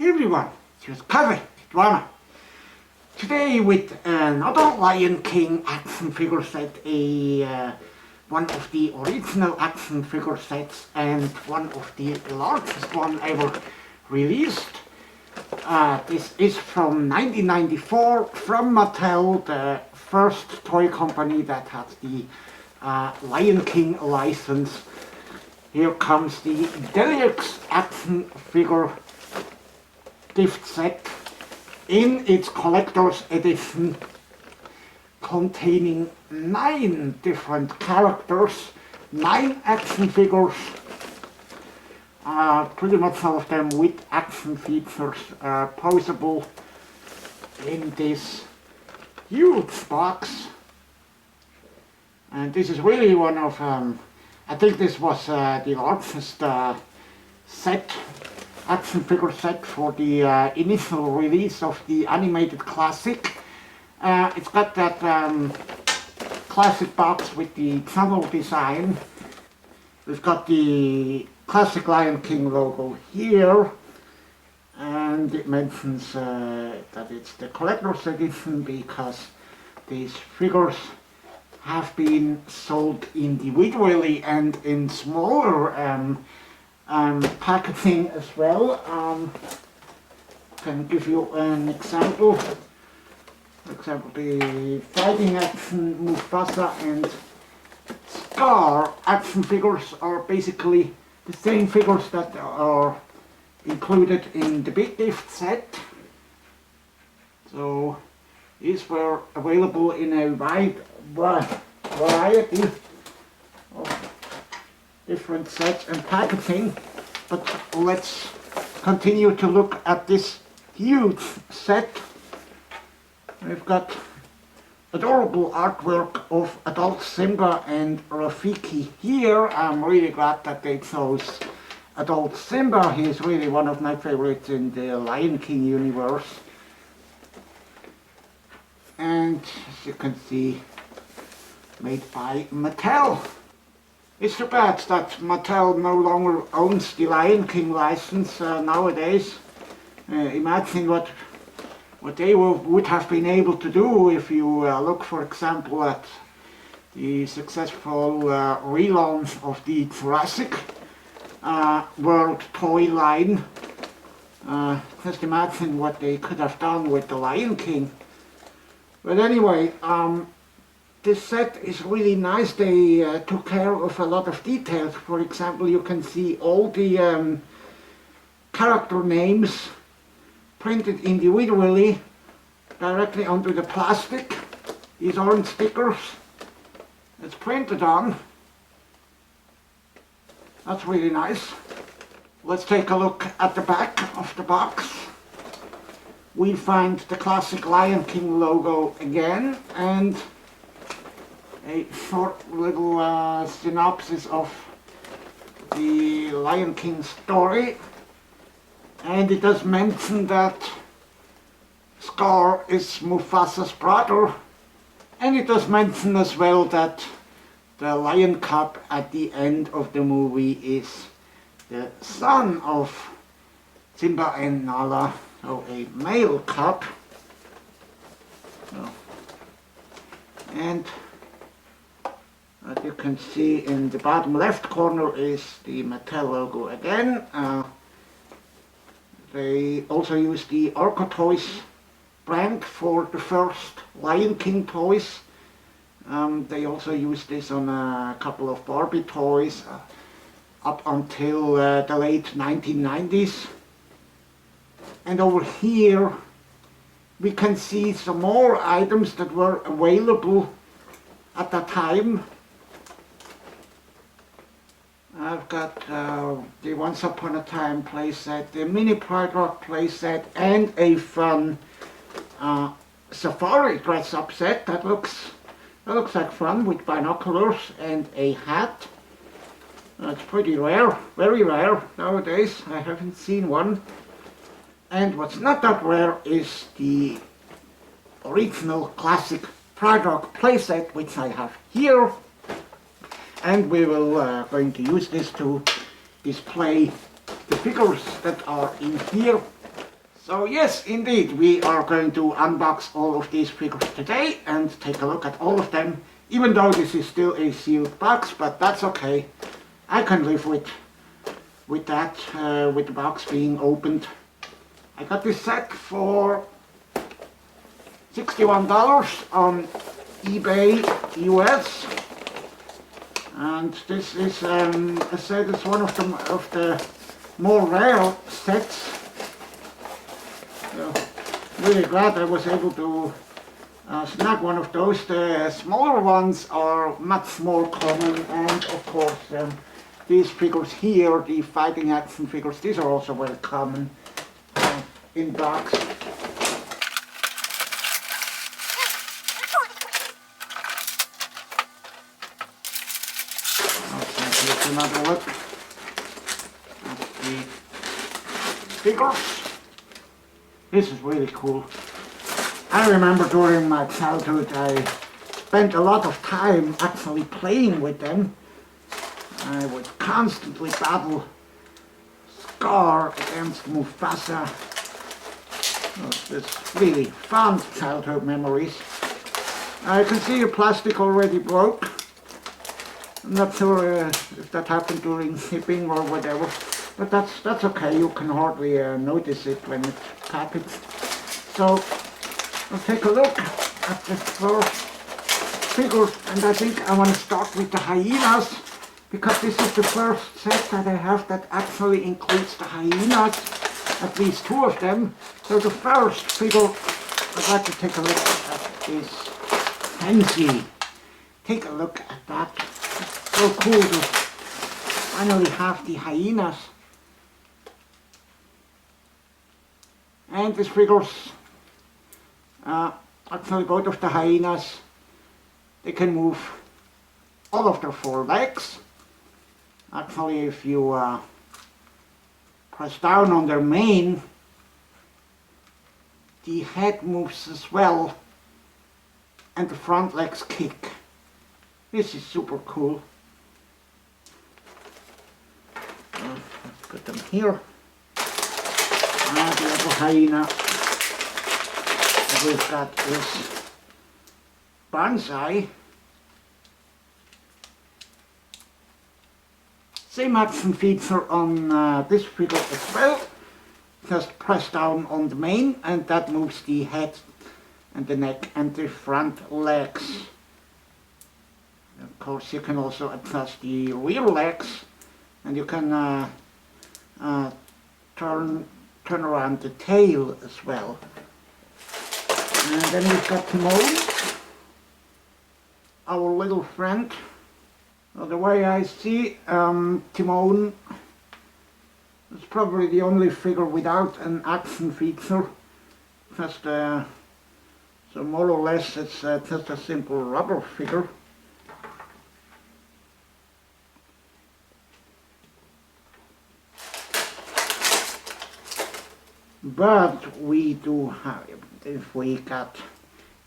Hey everyone, it's Kitwana. Today with another Lion King action figure set, one of the original action figure sets and one of the largest one ever released. This is from 1994 from Mattel, the first toy company that had the Lion King license. Here comes the Deluxe action figure gift set in its collector's edition, containing 9 different characters, 9 action figures, pretty much all of them with action features, posable in this huge box. And this is really one of, I think this was the largest action figure set for the initial release of the animated classic. It's got that classic box with the tunnel design. We've got the classic Lion King logo here, and it mentions that it's the collector's edition because these figures have been sold individually and in smaller packaging as well. Can give you an example. For example, the fighting action Mufasa and Scar action figures are basically the same figures that are included in the big gift set. So these were available in a wide variety of different sets and packaging, but let's continue to look at this huge set. We've got adorable artwork of adult Simba and Rafiki here. I'm really glad that they chose adult Simba. He is really one of my favorites in the Lion King universe. And as you can see, made by Mattel. It's too bad that Mattel no longer owns the Lion King license nowadays. Imagine what they would have been able to do if you look, for example, at the successful relaunch of the Jurassic World toy line. Just imagine what they could have done with the Lion King. But anyway, this set is really nice. They took care of a lot of details. For example, you can see all the character names printed individually directly onto the plastic. These orange stickers it's printed on. That's really nice. Let's take a look at the back of the box. We find the classic Lion King logo again and a short little synopsis of the Lion King story, and it does mention that Scar is Mufasa's brother, and it does mention as well that the lion cub at the end of the movie is the son of Simba and Nala, so a male cub. And what you can see in the bottom left corner is the Mattel logo again. They also use the Orca Toys brand for the first Lion King toys. They also use this on a couple of Barbie toys up until the late 1990s. And over here we can see some more items that were available at that time. I've got the Once Upon a Time playset, the mini Pride Rock playset, and a fun safari dress-up set. That looks like fun, with binoculars and a hat. It's pretty rare, very rare nowadays. I haven't seen one. And what's not that rare is the original classic Pride Rock playset, which I have here. And we will going to use this to display the figures that are in here. So yes, indeed, we are going to unbox all of these figures today and take a look at all of them, even though this is still a sealed box, but that's okay. I can live with that, with the box being opened. I got this set for $61 on eBay US, and this is, I said, it's one of the more rare sets. So, really glad I was able to snag one of those. The smaller ones are much more common, and of course these figures here, the fighting action figures, these are also very common in box. Okay, here's another look at the figures. This is really cool. I remember during my childhood I spent a lot of time actually playing with them. I would constantly battle Scar against Mufasa. It's really fond childhood memories. I can see the plastic already broke. I'm not sure if that happened during shipping or whatever, but that's okay. You can hardly notice it when it's packaged. So let's take a look at the first figures, and I think I want to start with the hyenas, because this is the first set that I have that actually includes the hyenas, at least two of them. So the first figure I'd like to take a look at is Shenzi. Take a look at that. It's so cool to finally have the hyenas. And these figures, actually both of the hyenas, they can move all of their four legs. Actually, if you press down on their mane, the head moves as well, and the front legs kick. This is super cool. Let's put them here. And the other hyena that we've got is Banzai. Same action feature on this figure as well. Just press down on the mane and that moves the head and the neck and the front legs. Of course, you can also adjust the rear legs, and you can turn around the tail as well. And then we've got Timon, our little friend. Well, the way I see Timon is probably the only figure without an action feature. Just so more or less it's just a simple rubber figure. But we do have, if we got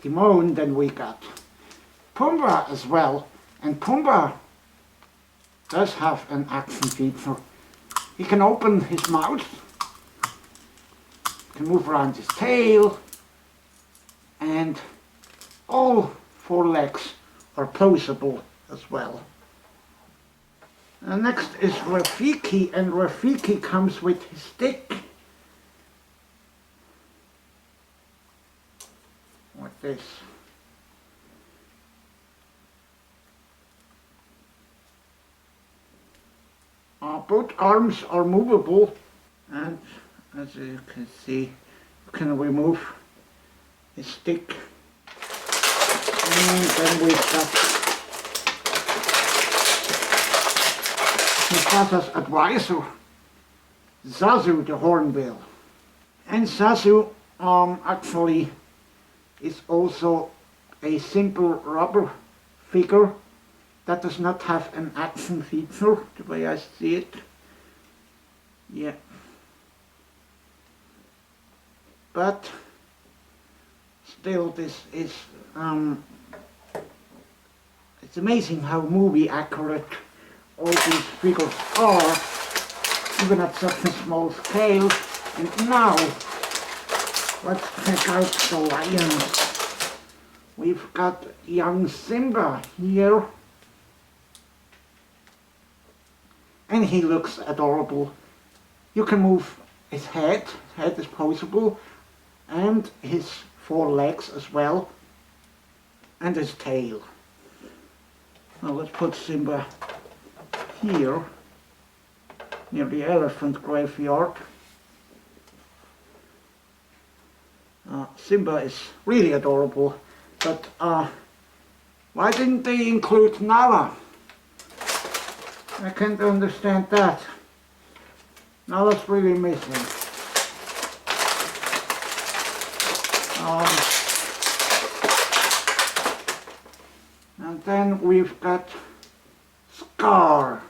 Timon, then we got Pumbaa as well. And Pumbaa does have an action feature. He can open his mouth, can move around his tail, and all four legs are posable as well. And next is Rafiki, and Rafiki comes with his stick. Like this. Both arms are movable, and as you can see, you can remove the stick. And then we've got Mufasa's advisor, Zazu the Hornbill. And Zazu actually is also a simple rubber figure that does not have an action feature, the way I see it. Yeah. But still, this is it's amazing how movie accurate all these figures are, even at such a small scale. And now let's check out the lions. We've got young Simba here. And he looks adorable. You can move his head is posable, and his four legs as well, and his tail. Now let's put Simba here, near the elephant graveyard. Simba is really adorable, but why didn't they include Nala? I can't understand that. Nala's really missing. And then we've got Scar.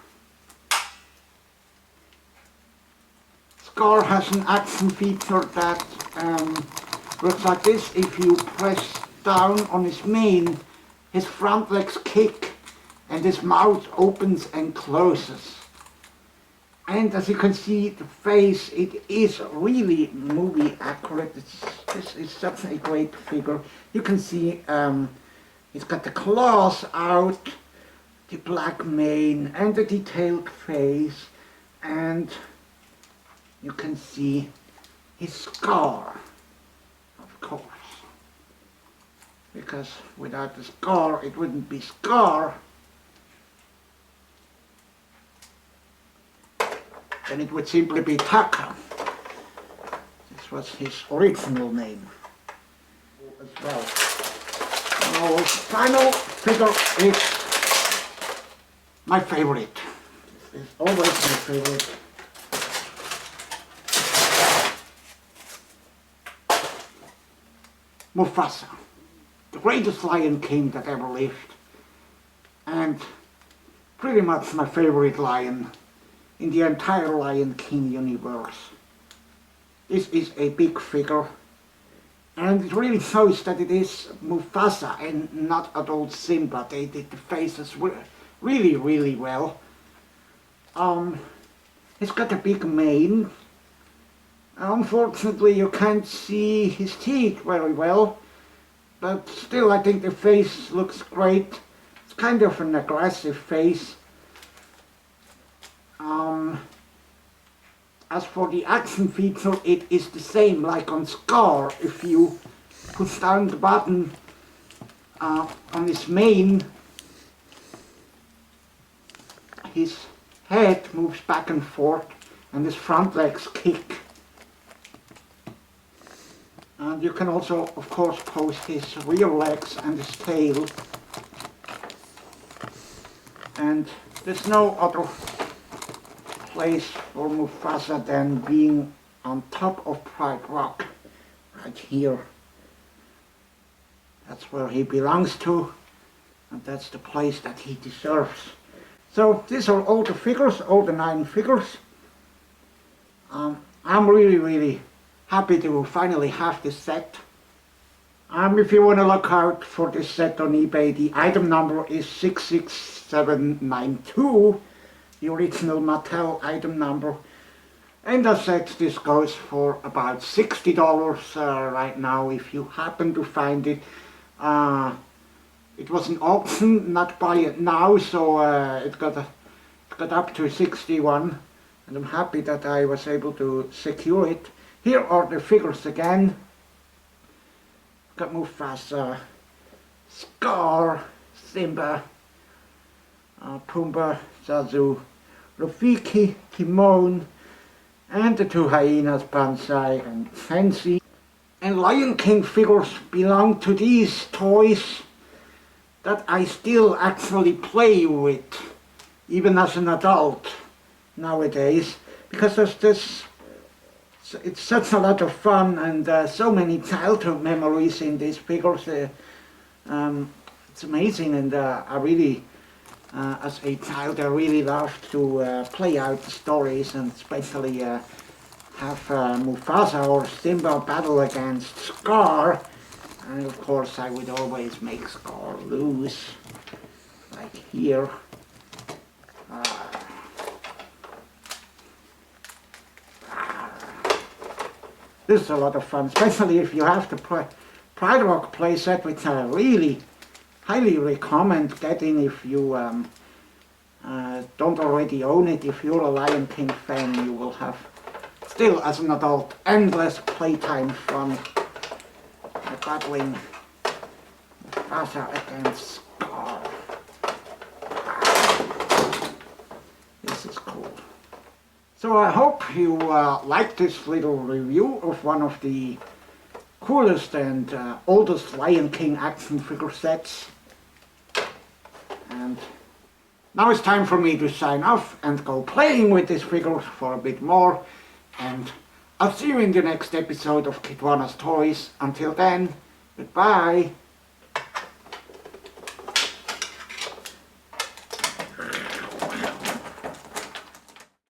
Scar has an action feature that looks like this. If you press down on his mane, his front legs kick and his mouth opens and closes. And as you can see, the face, it is really movie accurate. This is such a great figure. You can see it's got the claws out, the black mane and the detailed face, and you can see his scar, of course. Because without the scar, it wouldn't be Scar. Then it would simply be Taka. This was his original name as well. Our final figure is my favorite. This is always my favorite. Mufasa, the greatest Lion King that ever lived, and pretty much my favorite lion in the entire Lion King universe. This is a big figure, and it really shows that it is Mufasa and not adult Simba. They did the faces really, really well. It's got a big mane. Unfortunately, you can't see his teeth very well, but still I think the face looks great. It's kind of an aggressive face. As for the action feature, it is the same like on Scar. If you push down the button on his mane, his head moves back and forth and his front legs kick. And you can also, of course, pose his rear legs and his tail. And there's no other place for Mufasa than being on top of Pride Rock, right here. That's where he belongs to, and that's the place that he deserves. So these are all the figures, all the 9 figures. I'm really, really happy to finally have this set. If you want to look out for this set on eBay, the item number is 66792, the original Mattel item number. And I said this goes for about $60 right now if you happen to find it. It was an auction, not buy it now, so it got up to 61, and I'm happy that I was able to secure it. Here are the figures again. Got Mufasa, Scar, Simba, Pumbaa, Zazu, Rafiki, Timon, and the 2 hyenas, Banzai and Shenzi. And Lion King figures belong to these toys that I still actually play with, even as an adult nowadays, because there's this. It's such a lot of fun, and so many childhood memories in these figures. It's amazing, and I really, as a child, I really loved to play out the stories, and especially have Mufasa or Simba battle against Scar. And of course I would always make Scar lose, like here. This is a lot of fun, especially if you have the Pride Rock playset, which I really highly recommend getting if you don't already own it. If you're a Lion King fan, you will have still, as an adult, endless playtime fun battling Mufasa against Scar. This is cool. So I hope you liked this little review of one of the coolest and oldest Lion King action figure sets. And now it's time for me to sign off and go playing with this figure for a bit more. And I'll see you in the next episode of Kitwana's Toys. Until then, goodbye.